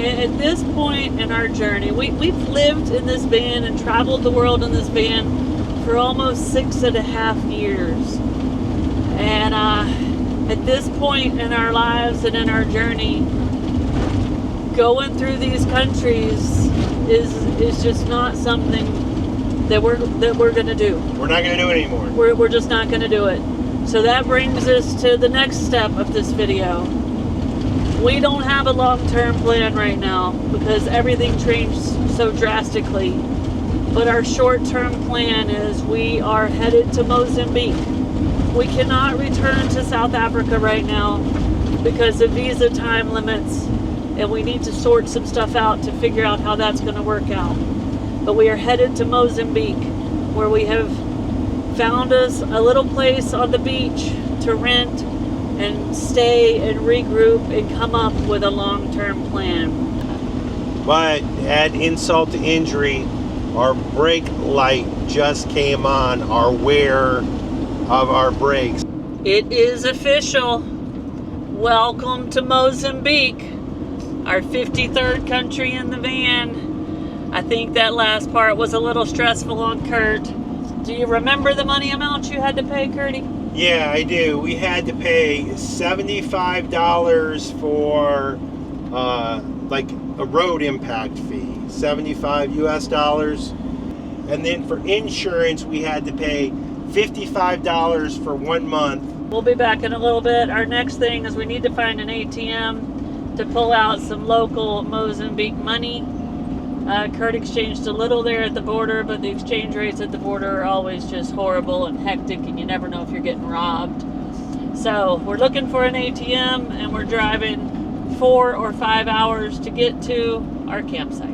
at this point in our journey, we've lived in this van and traveled the world in this van for almost 6.5 years. And at this point in our lives and in our journey, going through these countries is just not something that we're going to do. We're not going to do it anymore. We're just not going to do it. So that brings us to the next step of this video. We don't have a long-term plan right now because everything changed so drastically. But our short-term plan is we are headed to Mozambique. We cannot return to South Africa right now because of visa time limits, and we need to sort some stuff out to figure out how that's going to work out. But we are headed to Mozambique, where we have found us a little place on the beach to rent and stay and regroup and come up with a long-term plan. But add insult to injury, our brake light just came on, our wear of our brakes. It is official. Welcome to Mozambique, our 53rd country in the van. I think that last part was a little stressful on Curt. Do you remember the money amount you had to pay, Curty? Yeah, I do. We had to pay $75 for like a road impact fee, $75 US. And then for insurance, we had to pay $55 for 1 month. We'll be back in a little bit. Our next thing is we need to find an ATM to pull out some local Mozambique money. Curt exchanged a little there at the border, but the exchange rates at the border are always just horrible and hectic, and you never know if you're getting robbed. So we're looking for an ATM, and we're driving 4 or 5 hours to get to our campsite.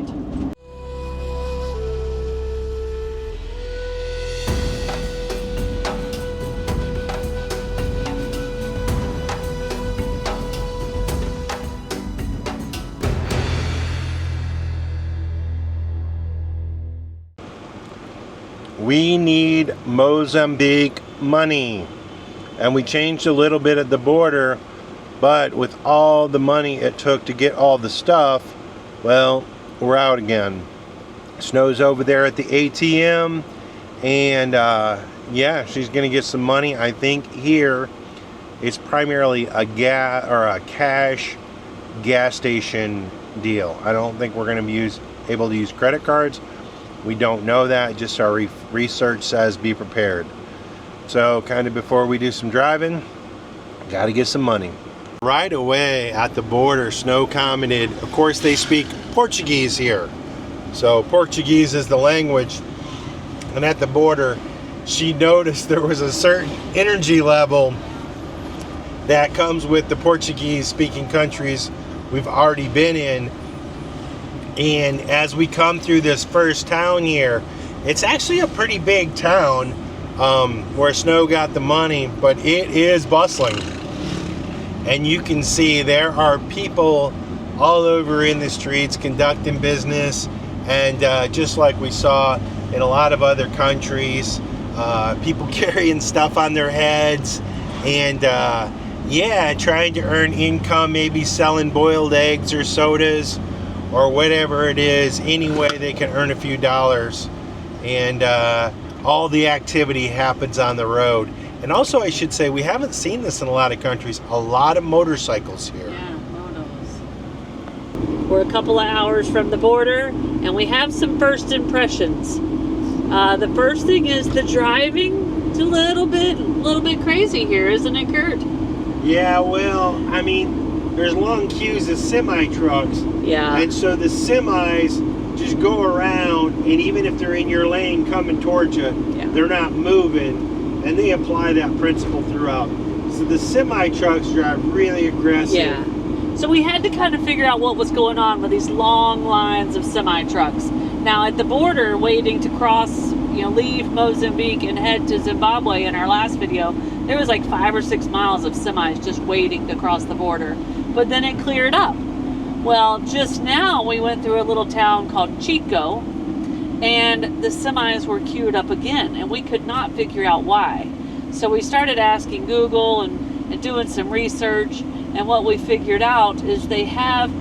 We need Mozambique money. And we changed a little bit at the border, but with all the money it took to get all the stuff, well, we're out again. Snow's over there at the ATM, and yeah, she's gonna get some money. I think here it's primarily a cash gas station deal. I don't think we're gonna be able to use credit cards. We don't know that, just our research says be prepared. So kind of before we do some driving, got to get some money. Right away at the border, Snow commented, of course they speak Portuguese here. So Portuguese is the language. And at the border, she noticed there was a certain energy level that comes with the Portuguese speaking countries we've already been in. And as we come through this first town here, it's actually a pretty big town where Snow got the money, but it is bustling. And you can see there are people all over in the streets conducting business, and just like we saw in a lot of other countries, people carrying stuff on their heads and yeah, trying to earn income, maybe selling boiled eggs or sodas or whatever it is, any way they can earn a few dollars. And all the activity happens on the road. And also I should say, we haven't seen this in a lot of countries, a lot of motorcycles here. Yeah, motos. We're a couple of hours from the border, and we have some first impressions. The first thing is the driving. It's a little bit crazy here, isn't it, Curt? Yeah, well, I mean, there's long queues of semi-trucks. Yeah. And so the semis just go around, and even if they're in your lane coming towards you, yeah, they're not moving, and they apply that principle throughout. So the semi-trucks drive really aggressive. Yeah. So we had to kind of figure out what was going on with these long lines of semi-trucks. Now at the border, waiting to cross, leave Mozambique and head to Zimbabwe in our last video, there was like 5 or 6 miles of semis just waiting to cross the border. But then it cleared up. Well, just now we went through a little town called Chico, and the semis were queued up again, and we could not figure out why. So we started asking Google and doing some research, and what we figured out is they have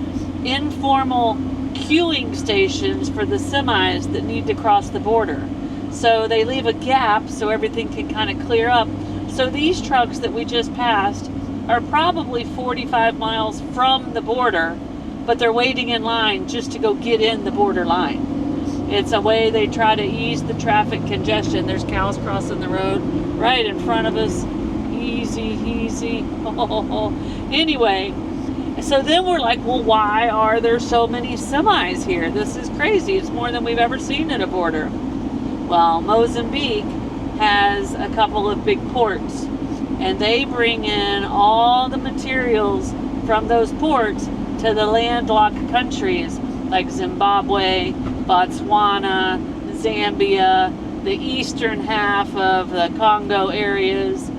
informal queuing stations for the semis that need to cross the border. So they leave a gap so everything can kind of clear up. So these trucks that we just passed are probably 45 miles from the border, but they're waiting in line just to go get in the border line. It's a way they try to ease the traffic congestion. There's cows crossing the road right in front of us. Easy, easy. Anyway, so then we're like, well, why are there so many semis here? This is crazy. It's more than we've ever seen at a border. Well, Mozambique has a couple of big ports, and they bring in all the materials from those ports to the landlocked countries like Zimbabwe, Botswana, Zambia, the eastern half of the Congo areas.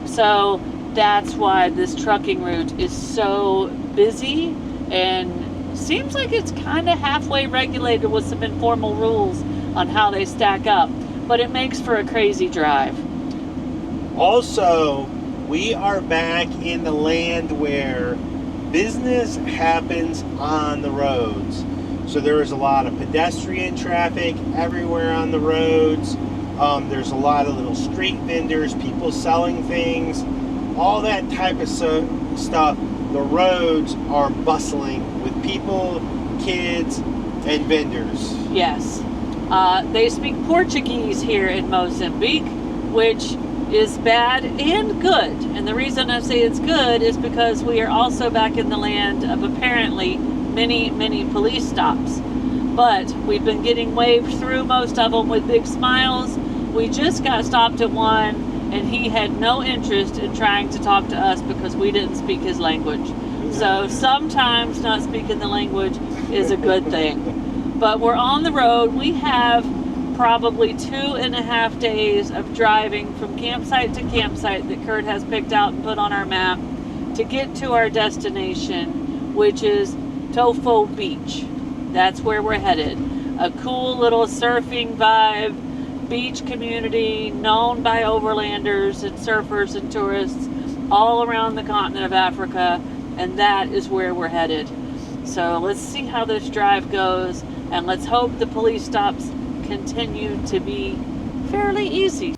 So that's why this trucking route is so busy, and seems like it's kind of halfway regulated with some informal rules on how they stack up, but it makes for a crazy drive. Also, we are back in the land where business happens on the roads. So there is a lot of pedestrian traffic everywhere on the roads. There's a lot of little street vendors, people selling things, all that type of stuff. The roads are bustling with people, kids, and vendors. Yes. They speak Portuguese here in Mozambique, which is bad and good. And the reason I say it's good is because we are also back in the land of apparently many police stops. But we've been getting waved through most of them with big smiles. We just got stopped at one, and he had no interest in trying to talk to us because we didn't speak his language. So sometimes not speaking the language is a good thing. But we're on the road. We have probably 2.5 days of driving from campsite to campsite that Curt has picked out and put on our map to get to our destination, which is Tofo Beach. That's where we're headed. A cool little surfing vibe, beach community known by overlanders and surfers and tourists all around the continent of Africa, and that is where we're headed. So let's see how this drive goes, and let's hope the police stops continue to be fairly easy.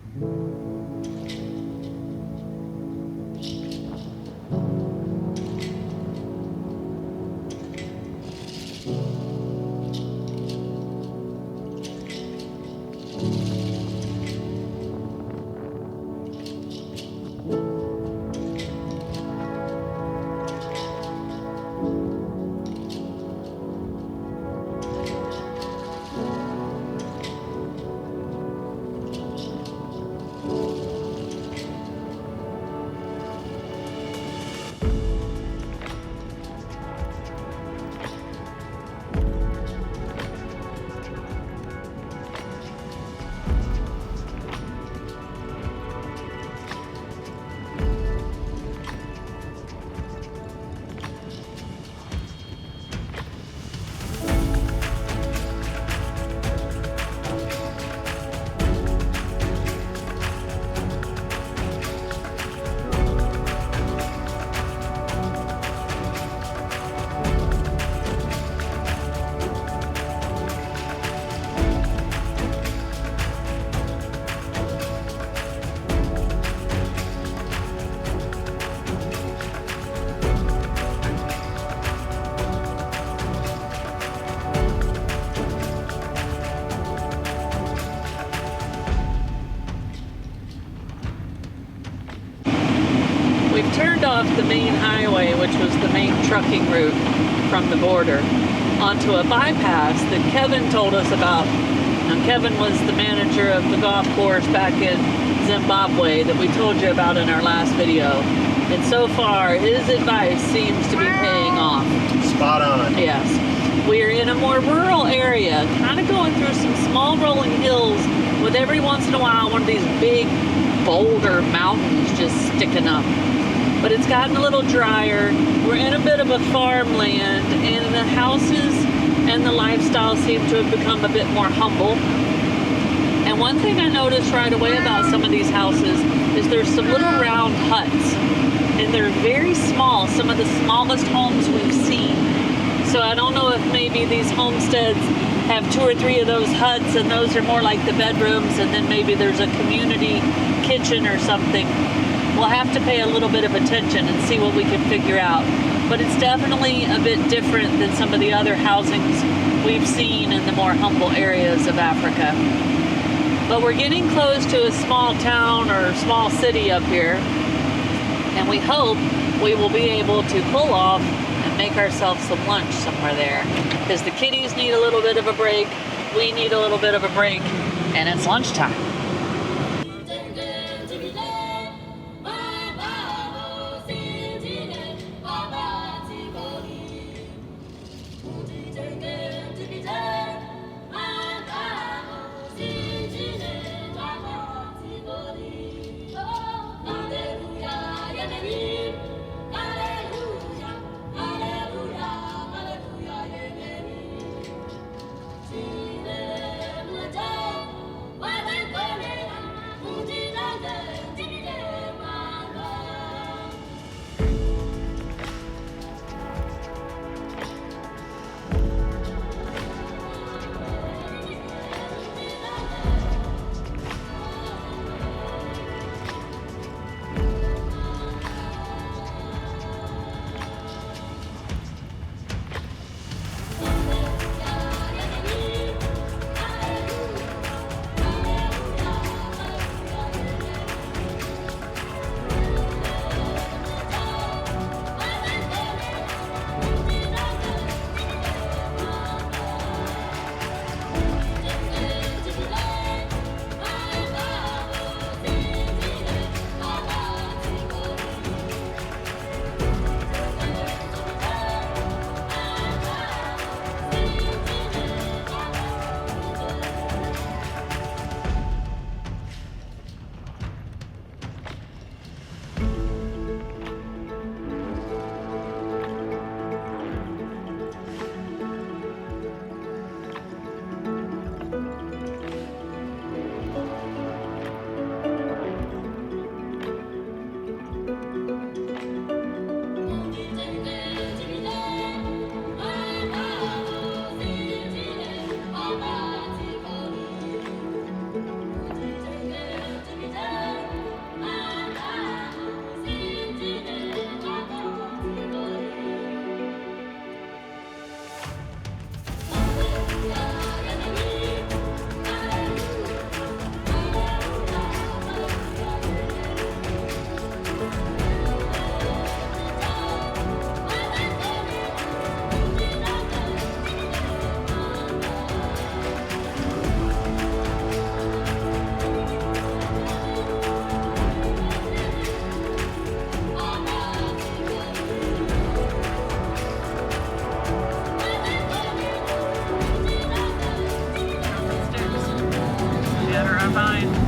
We've turned off the main highway, which was the main trucking route from the border, onto a bypass that Kevin told us about. Now, Kevin was the manager of the golf course back in Zimbabwe that we told you about in our last video. And so far, his advice seems to be paying off. Spot on. Yes. We're in a more rural area, kind of going through some small rolling hills with every once in a while one of these big boulder mountains just sticking up. But it's gotten a little drier. We're in a bit of a farmland, and the houses and the lifestyle seem to have become a bit more humble. And one thing I noticed right away about some of these houses is there's some little round huts, and they're very small, some of the smallest homes we've seen. So I don't know if maybe these homesteads have 2 or 3 of those huts, and those are more like the bedrooms, and then maybe there's a community kitchen or something. We'll have to pay a little bit of attention and see what we can figure out. But it's definitely a bit different than some of the other housings we've seen in the more humble areas of Africa. But we're getting close to a small town or small city up here, and we hope we will be able to pull off and make ourselves some lunch somewhere there. Because the kiddies need a little bit of a break, we need a little bit of a break, and it's lunchtime.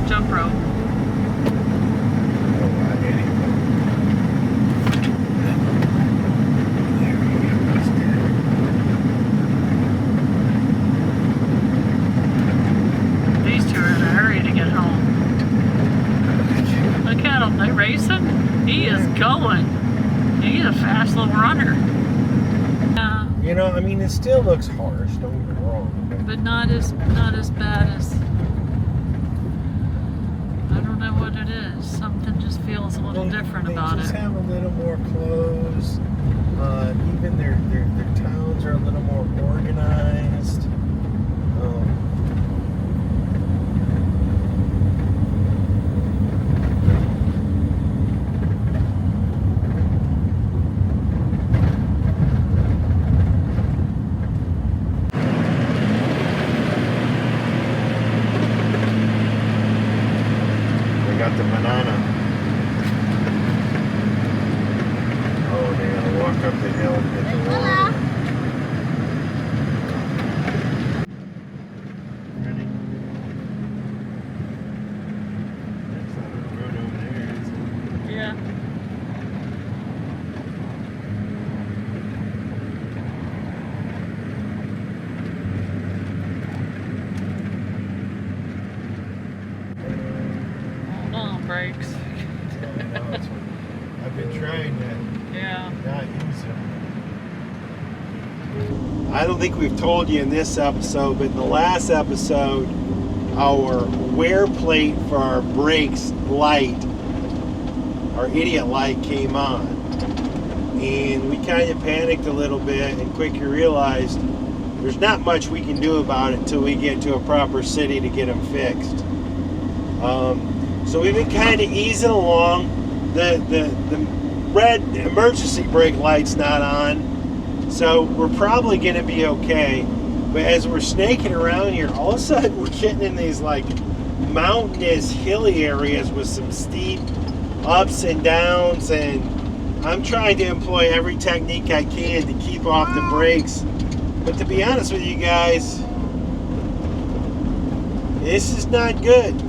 Jump rope. These two are in a hurry to get home. Look at him, they racing. He is going. He's a fast little runner. You know, I mean, it still looks harsh. Don't get me wrong. But not as bad as. I don't know what it is. Something just feels a little different about it. They just have a little more clothes. Even their towns are a little more organized. Got the banana. Oh, they gotta walk up the hill and get the water. I don't think we've told you in this episode, but in the last episode, our wear plate for our brakes light, our idiot light, came on. And we kind of panicked a little bit and quickly realized there's not much we can do about it until we get to a proper city to get them fixed. So we've been kind of easing along. The red emergency brake light's not on, so we're probably going to be okay. But as we're snaking around here, all of a sudden we're getting in these like mountainous, hilly areas with some steep ups and downs, and I'm trying to employ every technique I can to keep off the brakes. But to be honest with you guys, this is not good.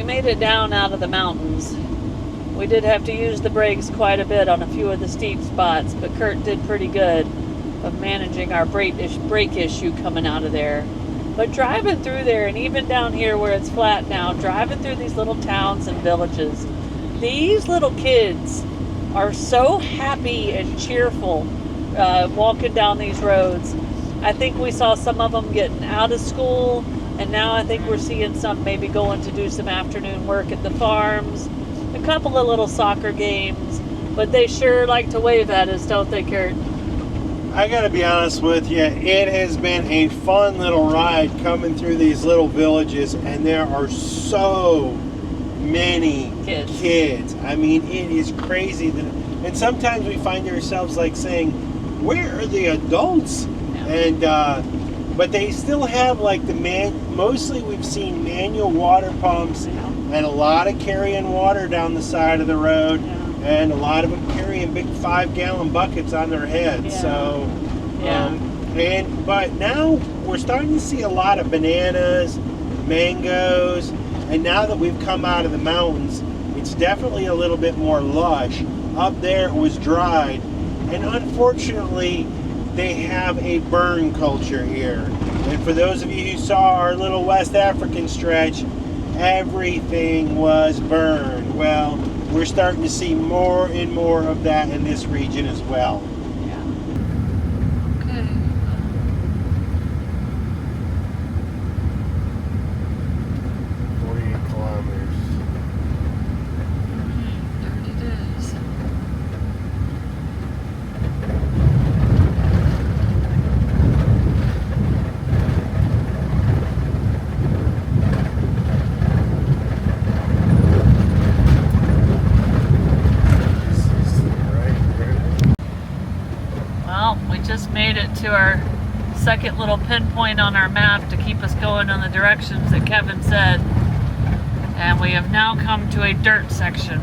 Made it down out of the mountains. We did have to use the brakes quite a bit on a few of the steep spots, but Curt did pretty good of managing our brake issue coming out of there. But driving through there, and even down here where it's flat now, driving through these little towns and villages, these little kids are so happy and cheerful walking down these roads. I think we saw some of them getting out of school, and now I think we're seeing some maybe going to do some afternoon work at the farms, a couple of little soccer games, but they sure like to wave at us, don't they, Curt? I gotta be honest with you, it has been a fun little ride coming through these little villages, and there are so many kids. I mean, it is crazy. And sometimes we find ourselves like saying, where are the adults? Yeah. And but they still have like mostly we've seen manual water pumps, and a lot of carrying water down the side of the road, and a lot of them carrying big 5-gallon buckets on their heads. So but now we're starting to see a lot of bananas, mangoes, and now that we've come out of the mountains, definitely a little bit more lush. Up there it was dried, and unfortunately they have a burn culture here. And for those of you who saw our little West African stretch, everything was burned. Well, we're starting to see more and more of that in this region as well. Yeah. Okay. 48 kilometers. 30 days. Well, we just made it to our second little pinpoint on our map to keep us going in the directions that Kevin said. And we have now come to a dirt section.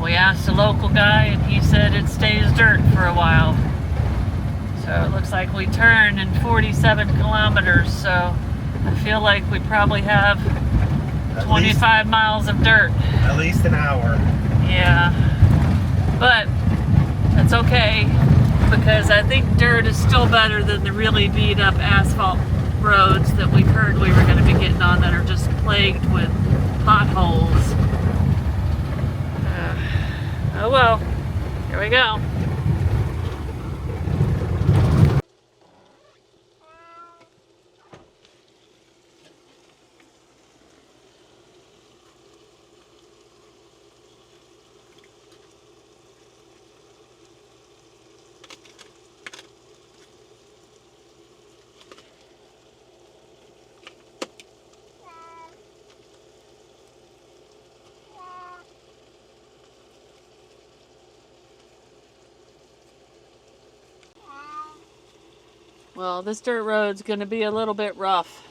We asked a local guy and he said it stays dirt for a while. So it looks like we turn in 47 kilometers. So I feel like we probably have 25 miles of dirt. At least an hour. Yeah. But that's okay, because I think dirt is still better than the really beat up asphalt roads that we've heard we were going to be getting on that are just plagued with potholes. Oh well, here we go. Well, this dirt road's going to be a little bit rough,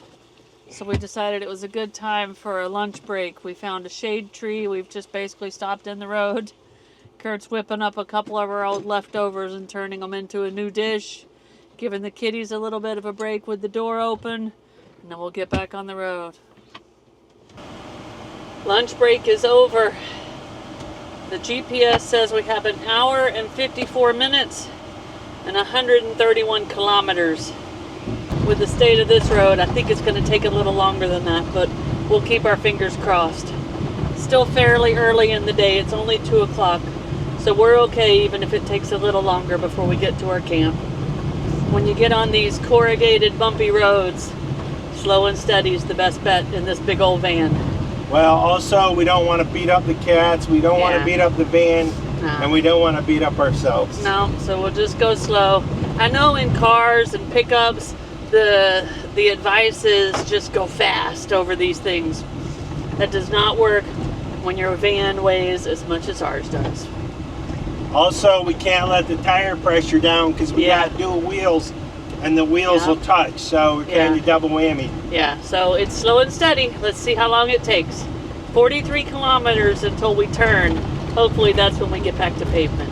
so we decided it was a good time for a lunch break. We found a shade tree. We've just basically stopped in the road. Kurt's whipping up a couple of our old leftovers and turning them into a new dish, giving the kitties a little bit of a break with the door open, and then we'll get back on the road. Lunch break is over. The GPS says we have an hour and 54 minutes and 131 kilometers. With the state of this road, I think it's going to take a little longer than that, but we'll keep our fingers crossed. Still fairly early in the day. It's only 2 o'clock, so we're okay even if it takes a little longer before we get to our camp. When you get on these corrugated, bumpy roads, slow and steady is the best bet in this big old van. Well, also, we don't want to beat up the cats, we don't want to beat up the van, and we don't want to beat up ourselves. No, so we'll just go slow. I know in cars and pickups, the advice is just go fast over these things. That does not work when your van weighs as much as ours does. Also, we can't let the tire pressure down because we got dual wheels, and the wheels will touch, so we're kind of double whammy. Yeah, so it's slow and steady. Let's see how long it takes. 43 kilometers until we turn. Hopefully that's when we get back to pavement.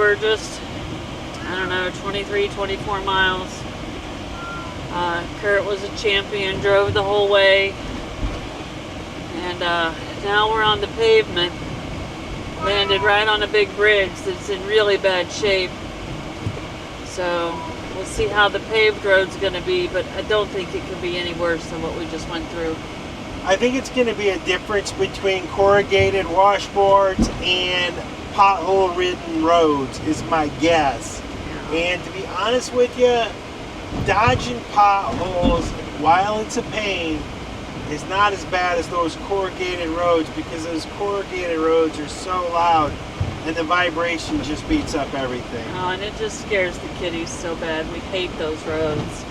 were just, I don't know, 23, 24 miles. Curt was a champion, drove the whole way. And now we're on the pavement. Landed right on a big bridge that's in really bad shape. So we'll see how the paved road's going to be, but I don't think it can be any worse than what we just went through. I think it's going to be a difference between corrugated washboards and pothole-ridden roads is my guess. And to be honest with you, dodging potholes, while it's a pain, is not as bad as those corrugated roads, because those corrugated roads are so loud and the vibration just beats up everything. Oh, and it just scares the kiddies so bad. We hate those roads.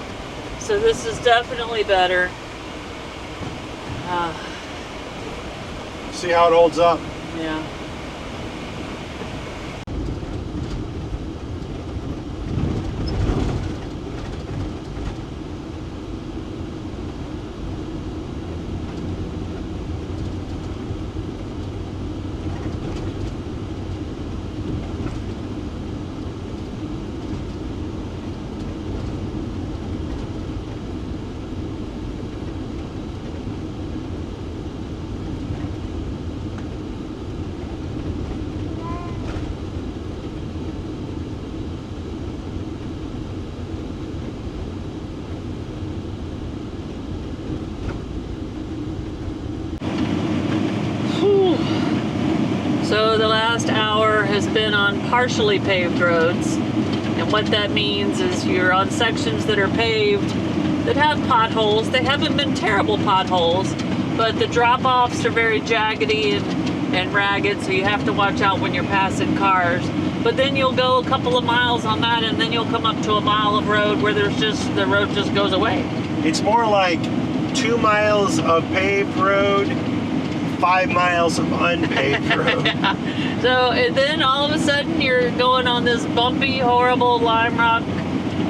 So this is definitely better. See how it holds up. Yeah. So the last hour has been on partially paved roads, and what that means is you're on sections that are paved that have potholes. They haven't been terrible potholes, but the drop-offs are very jaggedy and ragged, so you have to watch out when you're passing cars. But then you'll go a couple of miles on that, and then you'll come up to a mile of road where the road just goes away. It's more like 2 miles of paved road, 5 miles of unpaved road. Yeah. So and then all of a sudden you're going on this bumpy, horrible lime rock,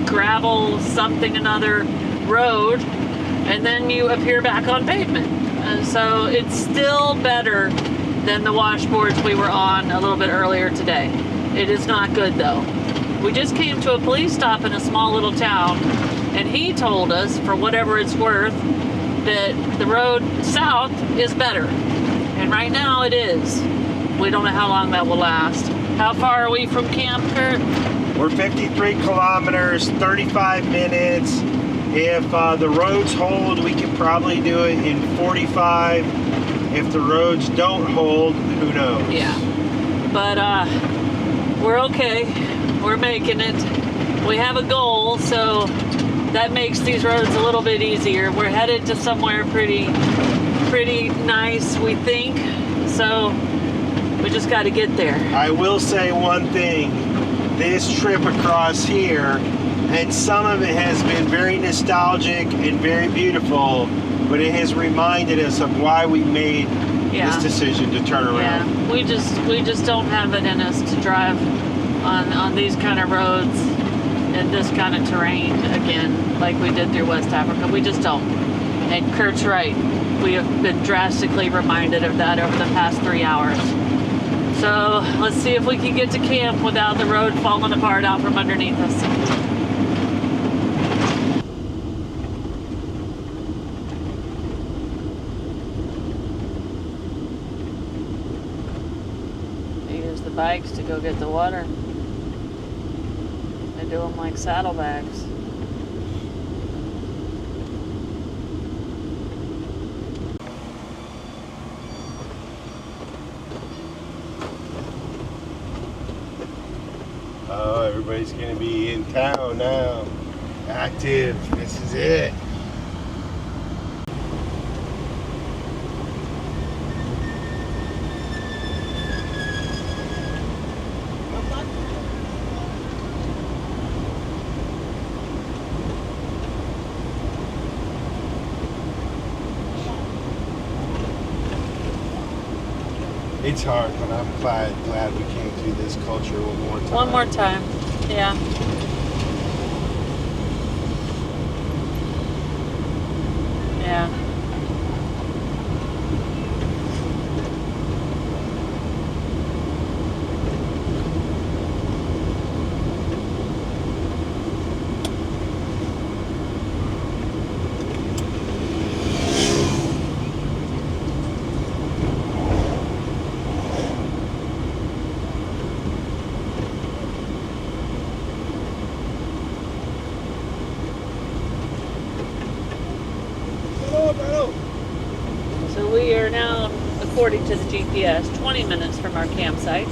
gravel, something another road, and then you appear back on pavement. And so it's still better than the washboards we were on a little bit earlier today. It is not good though. We just came to a police stop in a small little town, and he told us, for whatever it's worth, that the road south is better. And right now it is. We don't know how long that will last. How far are we from camp, Curt? We're 53 kilometers, 35 minutes. If the roads hold, we can probably do it in 45. If the roads don't hold, who knows? Yeah. But we're okay. We're making it. We have a goal, so that makes these roads a little bit easier. We're headed to somewhere pretty nice, we think. So we just got to get there. I will say one thing. This trip across here, and some of it has been very nostalgic and very beautiful, but it has reminded us of why we made this decision to turn around. Yeah, we just don't have it in us to drive on these kind of roads and this kind of terrain again, like we did through West Africa. We just don't. And Curt's right. We have been drastically reminded of that over the past 3 hours. So let's see if we can get to camp without the road falling apart out from underneath us. They use the bikes to go get the water. They do them like saddlebags. Oh, everybody's gonna be in town now. Active. This is it. It's hard, but I'm glad we came through this culture one more time. One more time, yeah. Yeah. according to the GPS, 20 minutes from our campsite.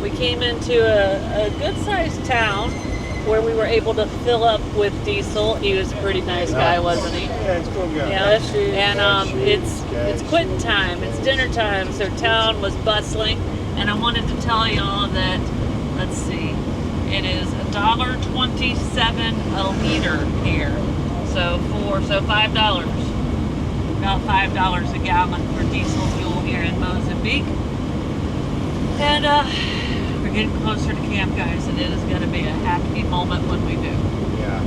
We came into a good-sized town where we were able to fill up with diesel. He was a pretty nice guy, wasn't he? Yeah, it's cool guy. Yeah, and it's quitting time. It's dinner time, so town was bustling. And I wanted to tell y'all that, let's see, it is $1.27 a liter here. So $5, about $5 a gallon for diesel fuel here in Mozambique. And we're getting closer to camp, guys, and it is going to be a happy moment when we do. Yeah.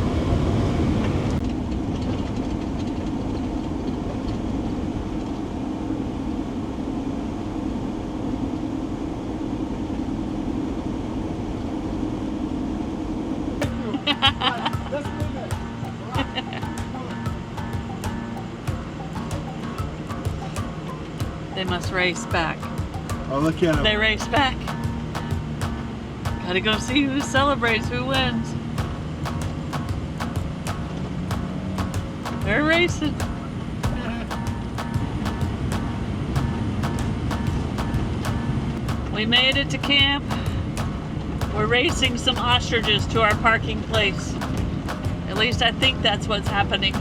They must race back. Oh, look at him. They race back. Gotta go see who celebrates, who wins. They're racing. We made it to camp. We're racing some ostriches to our parking place. At least I think that's what's happening.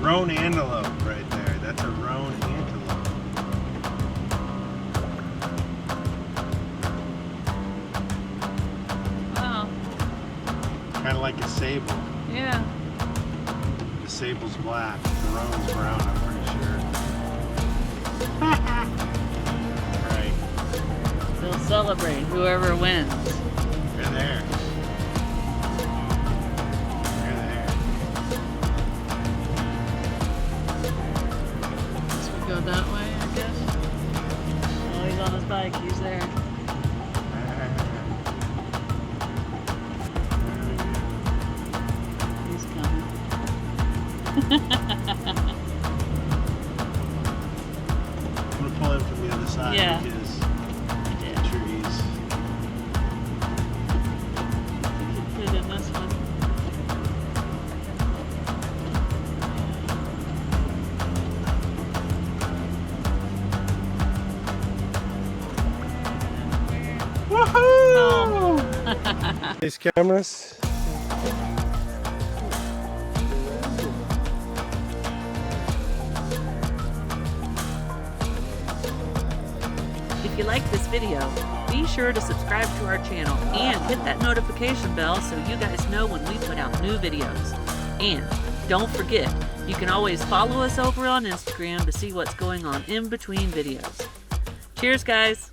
Roan antelope right there. That's a roan antelope. Wow. Kind of like a sable. Yeah. The sable's black. The roan's brown, I'm pretty sure. Right. They'll celebrate whoever wins. They're there. Go that way, I guess. Oh, he's on his bike. He's there. He's coming. I'm gonna pull in from the other side Yeah. because the trees. Fit in this one. Woohoo! Oh. These cameras. If you like this video, be sure to subscribe to our channel and hit that notification bell so you guys know when we put out new videos. And don't forget, you can always follow us over on Instagram to see what's going on in between videos. Cheers, guys!